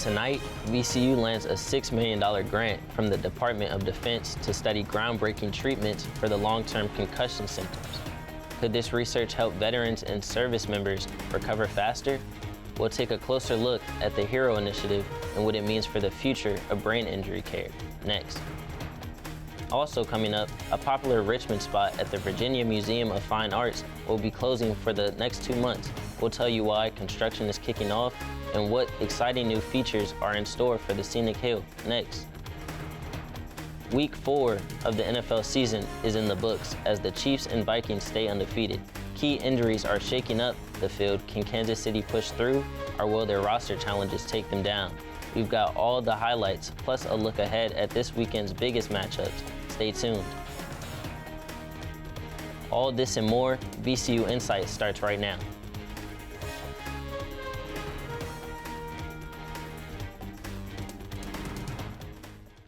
Tonight, VCU lands a $6 million grant from the Department of Defense to study groundbreaking treatments for the long-term concussion symptoms. Could this research help veterans and service members recover faster? We'll take a closer look at the HERO initiative and what it means for the future of brain injury care next. Also coming up, a popular Richmond spot at the Virginia Museum of Fine Arts will be closing for the next 2 months. We'll tell you why construction is kicking off and what exciting new features are in store for the Scenic Hill next. Week 4 of the NFL season is in the books as the Chiefs and Vikings stay undefeated. Key injuries are shaking up the field. Can Kansas City push through, or will their roster challenges take them down? We've got all the highlights, plus a look ahead at this weekend's biggest matchups. Stay tuned. All this and more, VCU InSight starts right now.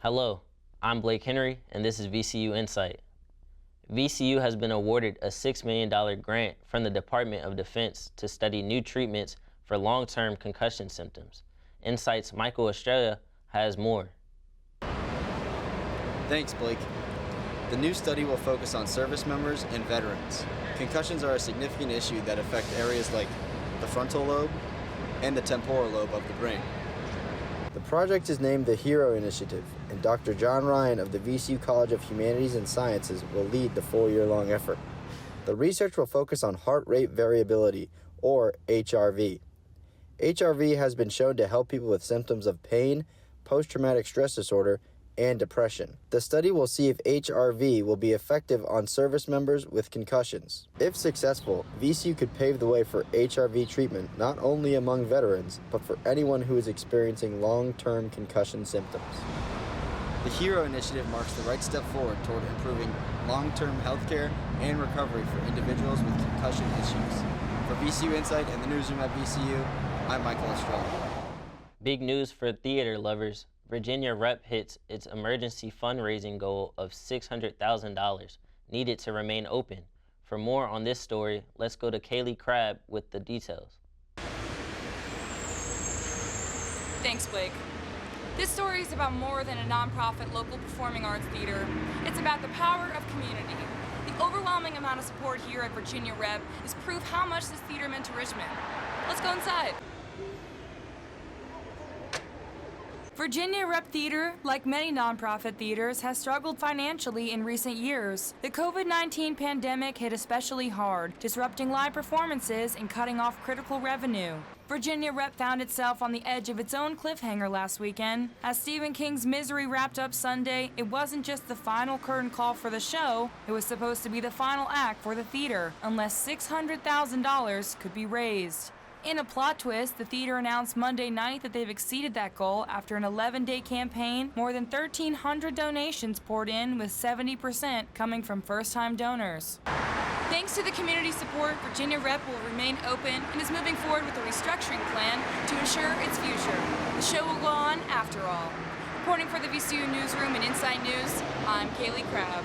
Hello, I'm Blake Henry, and this is VCU InSight. VCU has been awarded a $6 million grant from the Department of Defense to study new treatments for long-term concussion symptoms. InSight's Michael Estrella has more. Thanks, Blake. The new study will focus on service members and veterans. Concussions are a significant issue that affect areas like the frontal lobe and the temporal lobe of the brain. The project is named the HERO Initiative, and Dr. John Ryan of the VCU College of Humanities and Sciences will lead the 4-year-long effort. The research will focus on heart rate variability, or HRV. HRV has been shown to help people with symptoms of pain, post-traumatic stress disorder, and depression. The study will see if HRV will be effective on service members with concussions. If successful, VCU could pave the way for HRV treatment not only among veterans, but for anyone who is experiencing long-term concussion symptoms. The HERO initiative marks the right step forward toward improving long-term health care and recovery for individuals with concussion issues. For VCU InSight and the newsroom at VCU, I'm Michael Estrella. Big news for theater lovers. Virginia Rep hits its emergency fundraising goal of $600,000 needed to remain open. For more on this story, let's go to Kaylee Crabb with the details. Thanks, Blake. This story is about more than a nonprofit local performing arts theater. It's about the power of community. The overwhelming amount of support here at Virginia Rep is proof how much this theater meant to Richmond. Let's go inside. Virginia Rep Theater, like many nonprofit theaters, has struggled financially in recent years. The COVID-19 pandemic hit especially hard, disrupting live performances and cutting off critical revenue. Virginia Rep found itself on the edge of its own cliffhanger last weekend. As Stephen King's Misery wrapped up Sunday, it wasn't just the final curtain call for the show, it was supposed to be the final act for the theater, unless $600,000 could be raised. In a plot twist, the theater announced Monday night that they've exceeded that goal after an 11-day campaign. More than 1,300 donations poured in, with 70% coming from first-time donors. Thanks to the community support, Virginia Rep will remain open and is moving forward with a restructuring plan to ensure its future. The show will go on after all. Reporting for the VCU Newsroom and Inside News, I'm Kaylee Crabb.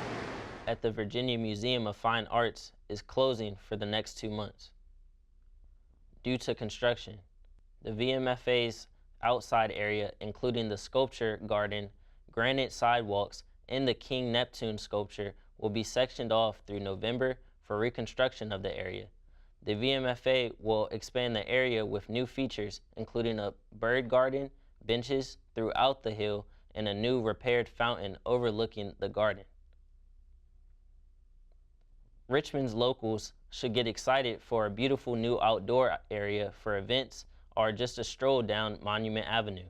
At the Virginia Museum of Fine Arts is closing for the next 2 months. Due to construction, the VMFA's outside area, including the sculpture garden, granite sidewalks, and the King Neptune sculpture, will be sectioned off through November for reconstruction of the area. The VMFA will expand the area with new features, including a bird garden, benches throughout the hill, and a new repaired fountain overlooking the garden. Richmond's locals should get excited for a beautiful new outdoor area for events or just a stroll down Monument Avenue.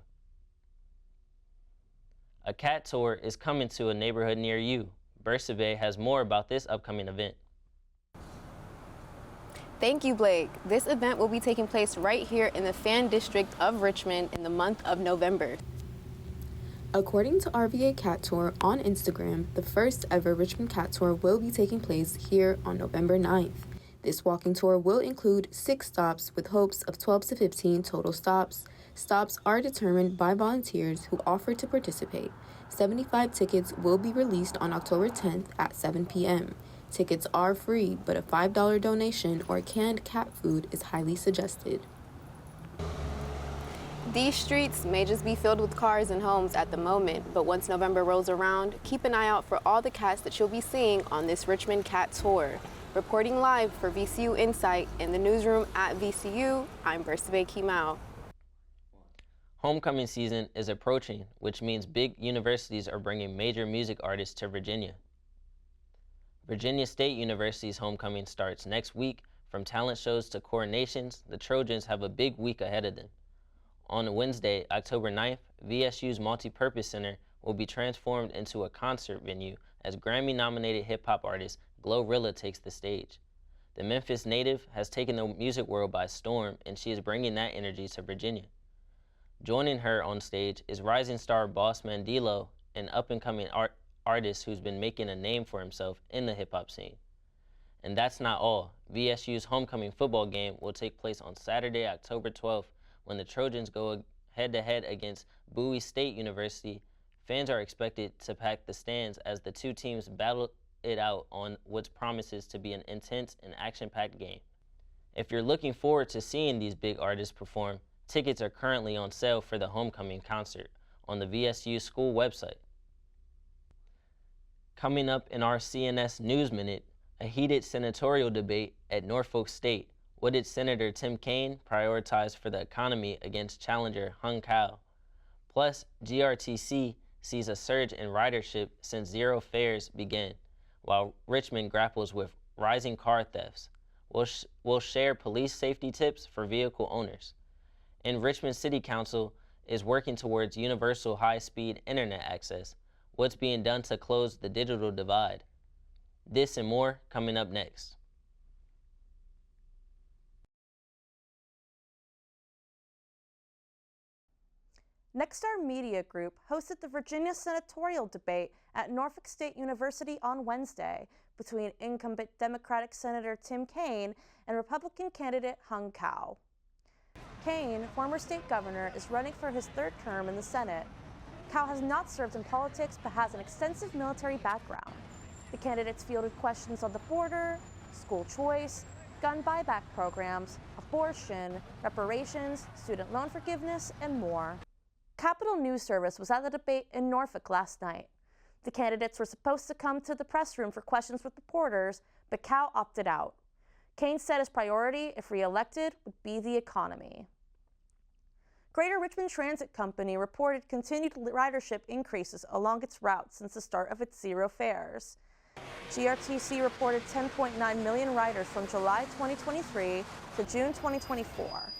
A cat tour is coming to a neighborhood near you. Bersabe has more about this upcoming event. Thank you, Blake. This event will be taking place right here in the Fan District of Richmond in the month of November. According to RVA Cat Tour on Instagram, the first ever Richmond Cat Tour will be taking place here on November 9th. This walking tour will include 6 stops with hopes of 12 to 15 total stops. Stops are determined by volunteers who offer to participate. 75 tickets will be released on October 10th at 7 p.m. Tickets are free, but a $5 donation or canned cat food is highly suggested. These streets may just be filled with cars and homes at the moment, but once November rolls around, keep an eye out for all the cats that you'll be seeing on this Richmond Cat Tour. Reporting live for VCU InSight in the newsroom at VCU, I'm Versabe Kimau. Homecoming season is approaching, which means big universities are bringing major music artists to Virginia. Virginia State University's homecoming starts next week. From talent shows to coronations, the Trojans have a big week ahead of them. On Wednesday, October 9th, VSU's Multipurpose Center will be transformed into a concert venue as Grammy-nominated hip-hop artist Glorilla takes the stage. The Memphis native has taken the music world by storm, and she is bringing that energy to Virginia. Joining her on stage is rising star Boss Mandilo, an up-and-coming artist who's been making a name for himself in the hip-hop scene. And that's not all. VSU's homecoming football game will take place on Saturday, October 12th, when the Trojans go head-to-head against Bowie State University. Fans are expected to pack the stands as the two teams battle it out on what promises to be an intense and action-packed game. If you're looking forward to seeing these big artists perform, tickets are currently on sale for the homecoming concert on the VSU school website. Coming up in our CNS News Minute, a heated senatorial debate at Norfolk State. What did Senator Tim Kaine prioritize for the economy against challenger Hung Kao? Plus, GRTC sees a surge in ridership since zero fares began, while Richmond grapples with rising car thefts. We'll share police safety tips for vehicle owners. And Richmond City Council is working towards universal high-speed internet access. What's being done to close the digital divide? This and more coming up next. Nexstar Media Group hosted the Virginia senatorial debate at Norfolk State University on Wednesday between incumbent Democratic Senator Tim Kaine and Republican candidate Hung Kao. Kaine, former state governor, is running for his third term in the Senate. Kao has not served in politics but has an extensive military background. The candidates fielded questions on the border, school choice, gun buyback programs, abortion, reparations, student loan forgiveness, and more. Capitol News Service was at the debate in Norfolk last night. The candidates were supposed to come to the press room for questions with reporters, but Kao opted out. Kaine said his priority, if re-elected, would be the economy. Greater Richmond Transit Company reported continued ridership increases along its route since the start of its zero fares. GRTC reported 10.9 million riders from July 2023 to June 2024.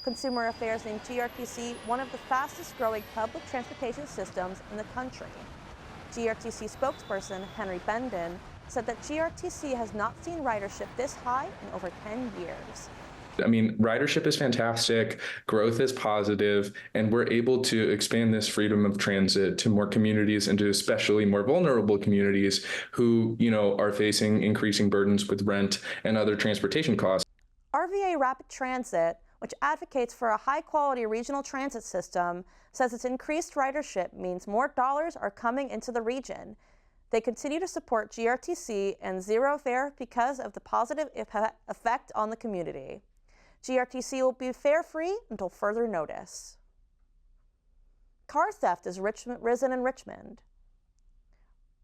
Consumer Affairs named GRTC one of the fastest growing public transportation systems in the country. GRTC spokesperson Henry Bendon said that GRTC has not seen ridership this high in over 10 years. I mean, ridership is fantastic, growth is positive, and we're able to expand this freedom of transit to more communities and to especially more vulnerable communities who, are facing increasing burdens with rent and other transportation costs. RVA Rapid Transit, which advocates for a high-quality regional transit system, says its increased ridership means more dollars are coming into the region. They continue to support GRTC and zero fare because of the positive effect on the community. GRTC will be fare-free until further notice. Car theft is risen in Richmond.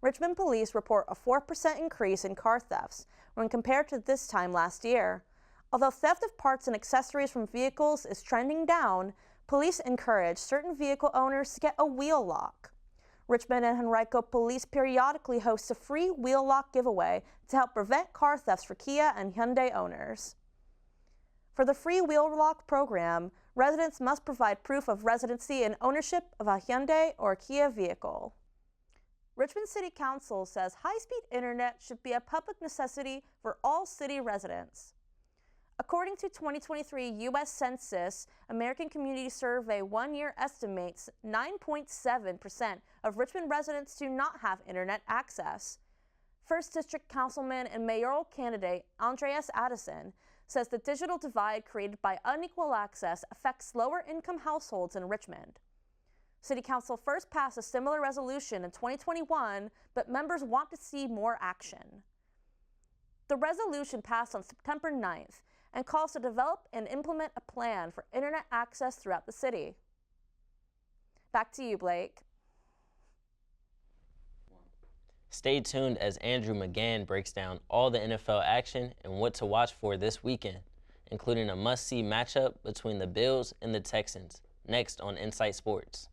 Richmond police report a 4% increase in car thefts when compared to this time last year. Although theft of parts and accessories from vehicles is trending down, police encourage certain vehicle owners to get a wheel lock. Richmond and Henrico Police periodically host a free wheel lock giveaway to help prevent car thefts for Kia and Hyundai owners. For the free wheel lock program, residents must provide proof of residency and ownership of a Hyundai or Kia vehicle. Richmond City Council says high-speed internet should be a public necessity for all city residents. According to 2023 U.S. Census American Community Survey one-year estimates, 9.7% of Richmond residents do not have internet access. First District Councilman and mayoral candidate Andreas Addison says the digital divide created by unequal access affects lower-income households in Richmond. City Council first passed a similar resolution in 2021, but members want to see more action. The resolution passed on September 9th and calls to develop and implement a plan for internet access throughout the city. Back to you, Blake. Stay tuned as Andrew McGann breaks down all the NFL action and what to watch for this weekend, including a must-see matchup between the Bills and the Texans, next on InSight Sports.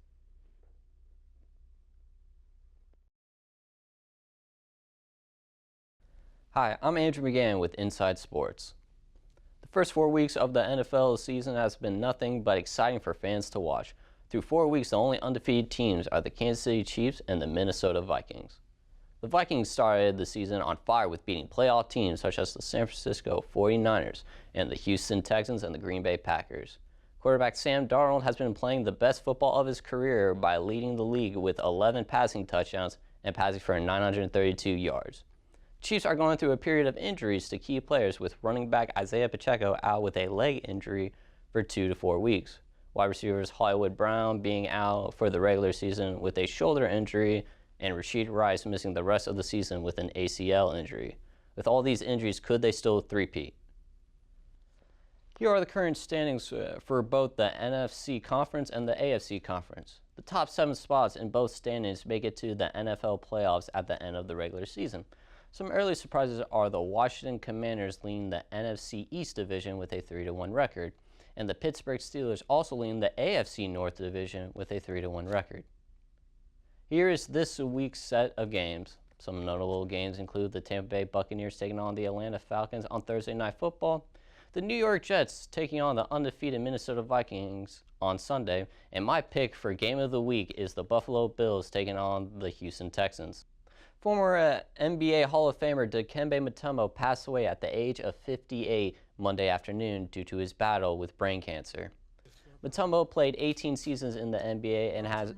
Hi, I'm Andrew McGann with InSight Sports. The first 4 weeks of the NFL season has been nothing but exciting for fans to watch. Through 4 weeks, the only undefeated teams are the Kansas City Chiefs and the Minnesota Vikings. The Vikings started the season on fire with beating playoff teams such as the San Francisco 49ers and the Houston Texans and the Green Bay Packers. Quarterback Sam Darnold has been playing the best football of his career by leading the league with 11 passing touchdowns and passing for 932 yards. Chiefs are going through a period of injuries to key players, with running back Isaiah Pacheco out with a leg injury for 2 to 4 weeks. Wide receivers Hollywood Brown being out for the regular season with a shoulder injury, and Rashid Rice missing the rest of the season with an ACL injury. With all these injuries, could they still three-peat? Here are the current standings for both the NFC Conference and the AFC Conference. The top 7 spots in both standings make it to the NFL playoffs at the end of the regular season. Some early surprises are the Washington Commanders leading the NFC East Division with a 3-1 record, and the Pittsburgh Steelers also leading the AFC North Division with a 3-1 record. Here is this week's set of games. Some notable games include the Tampa Bay Buccaneers taking on the Atlanta Falcons on Thursday Night Football, the New York Jets taking on the undefeated Minnesota Vikings on Sunday, and my pick for Game of the Week is the Buffalo Bills taking on the Houston Texans. Former NBA Hall of Famer Dikembe Mutombo passed away at the age of 58 Monday afternoon due to his battle with brain cancer. Mutombo played 18 seasons in the NBA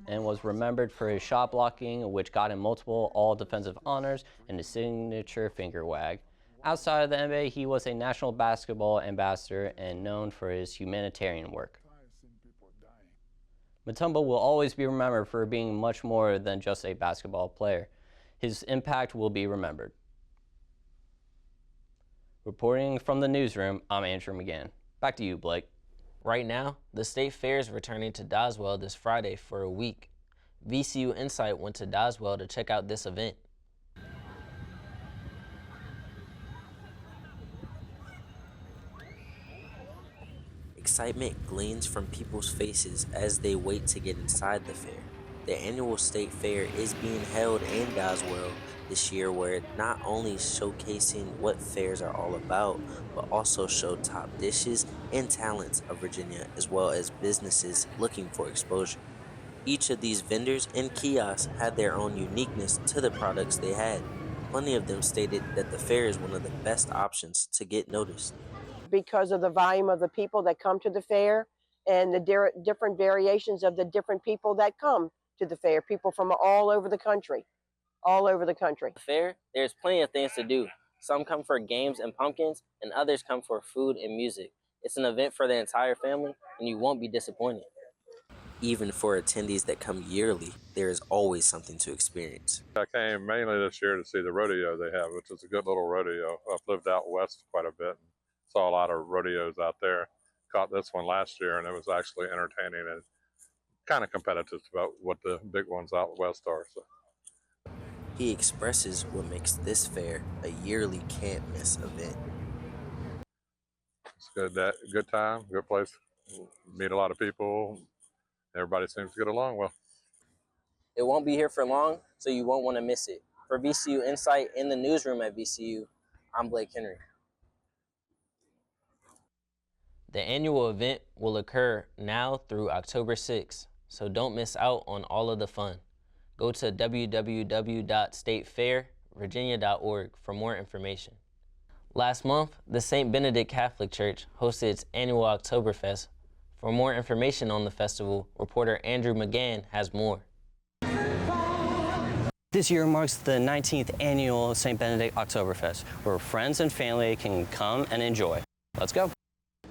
and was remembered for his shot blocking, which got him multiple all-defensive honors, and his signature finger wag. Outside of the NBA, he was a national basketball ambassador and known for his humanitarian work. Mutombo will always be remembered for being much more than just a basketball player. His impact will be remembered. Reporting from the newsroom, I'm Andrew McGann. Back to you, Blake. Right now, the State Fair is returning to Doswell this Friday for a week. VCU InSight went to Doswell to check out this event. Excitement gleams from people's faces as they wait to get inside the fair. The annual State Fair is being held in Doswell this year, where not only showcasing what fairs are all about, but also show top dishes and talents of Virginia, as well as businesses looking for exposure. Each of these vendors and kiosks had their own uniqueness to the products they had. Plenty of them stated that the fair is one of the best options to get noticed. Because of the volume of the people that come to the fair and the different variations of the different people that come to the fair, people from all over the country, The fair, there's plenty of things to do. Some come for games and pumpkins, and others come for food and music. It's an event for the entire family, and you won't be disappointed. Even for attendees that come yearly, there is always something to experience. I came mainly this year to see the rodeo they have, which is a good little rodeo. I've lived out west quite a bit and saw a lot of rodeos out there. Caught this one last year, and it was actually entertaining and kind of competitive about what the big ones out west are. So. He expresses what makes this fair a yearly can't-miss event. It's good time, good place. Meet a lot of people. Everybody seems to get along well. It won't be here for long, so you won't want to miss it. For VCU InSight in the newsroom at VCU, I'm Blake Henry. The annual event will occur now through October 6th, so don't miss out on all of the fun. Go to www.statefairvirginia.org for more information. Last month, the St. Benedict Catholic Church hosted its annual Oktoberfest. For more information on the festival, reporter Andrew McGann has more. This year marks the 19th annual St. Benedict Oktoberfest, where friends and family can come and enjoy. Let's go.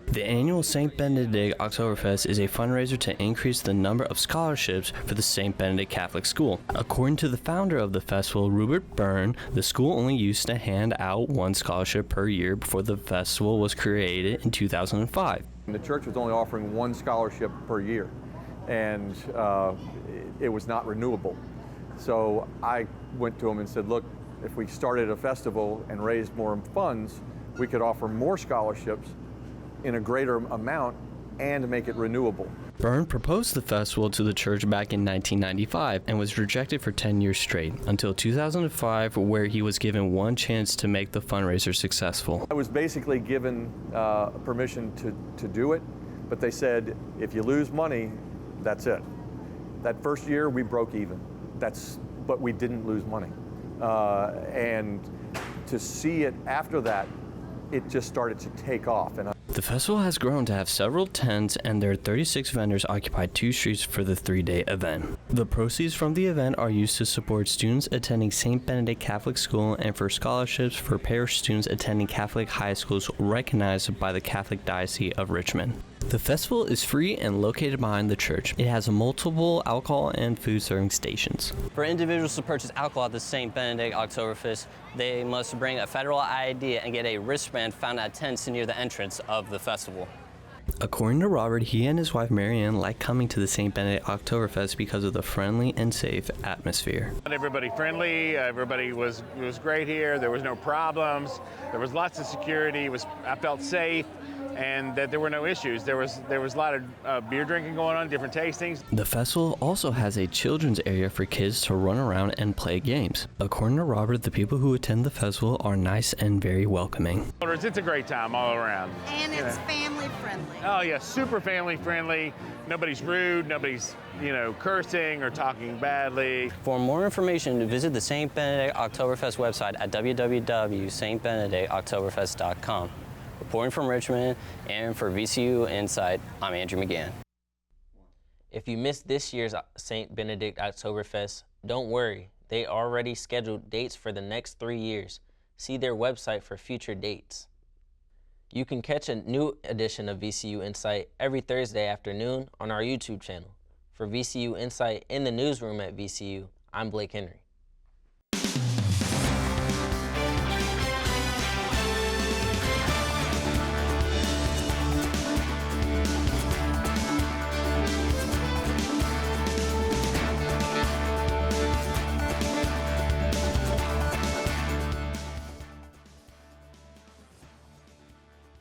The annual St. Benedict Oktoberfest is a fundraiser to increase the number of scholarships for the St. Benedict Catholic School. According to the founder of the festival, Robert Byrne, the school only used to hand out one scholarship per year before the festival was created in 2005. The church was only offering one scholarship per year, and it was not renewable. So I went to him and said, look, if we started a festival and raised more funds, we could offer more scholarships in a greater amount and make it renewable. Byrne proposed the festival to the church back in 1995 and was rejected for 10 years straight, until 2005, where he was given one chance to make the fundraiser successful. I was basically given permission to do it, but they said, if you lose money, that's it. That first year, we broke even. But we didn't lose money. And to see it after that, it just started to take off. The festival has grown to have several tents, and their 36 vendors occupy 2 streets for the 3-day event. The proceeds from the event are used to support students attending St. Benedict Catholic School and for scholarships for parish students attending Catholic high schools recognized by the Catholic Diocese of Richmond. The festival is free and located behind the church. It has multiple alcohol and food serving stations. For individuals to purchase alcohol at the St. Benedict Oktoberfest, they must bring a federal ID and get a wristband found at tents near the entrance of the festival. According to Robert, he and his wife Marianne like coming to the St. Benedict Oktoberfest because of the friendly and safe atmosphere. Everybody friendly, everybody was great here. There was no problems. There was lots of security. I felt safe, and that there were no issues. There was a lot of beer drinking going on, different tastings. The festival also has a children's area for kids to run around and play games. According to Robert, the people who attend the festival are nice and very welcoming. It's a great time all around. And it's family friendly. Oh yeah, super family friendly. Nobody's rude, nobody's cursing or talking badly. For more information, visit the St. Benedict Oktoberfest website at www.stbenedictoktoberfest.com. Reporting from Richmond and for VCU InSight, I'm Andrew McGann. If you missed this year's St. Benedict Oktoberfest, don't worry. They already scheduled dates for the next 3 years. See their website for future dates. You can catch a new edition of VCU InSight every Thursday afternoon on our YouTube channel. For VCU InSight in the newsroom at VCU, I'm Blake Henry.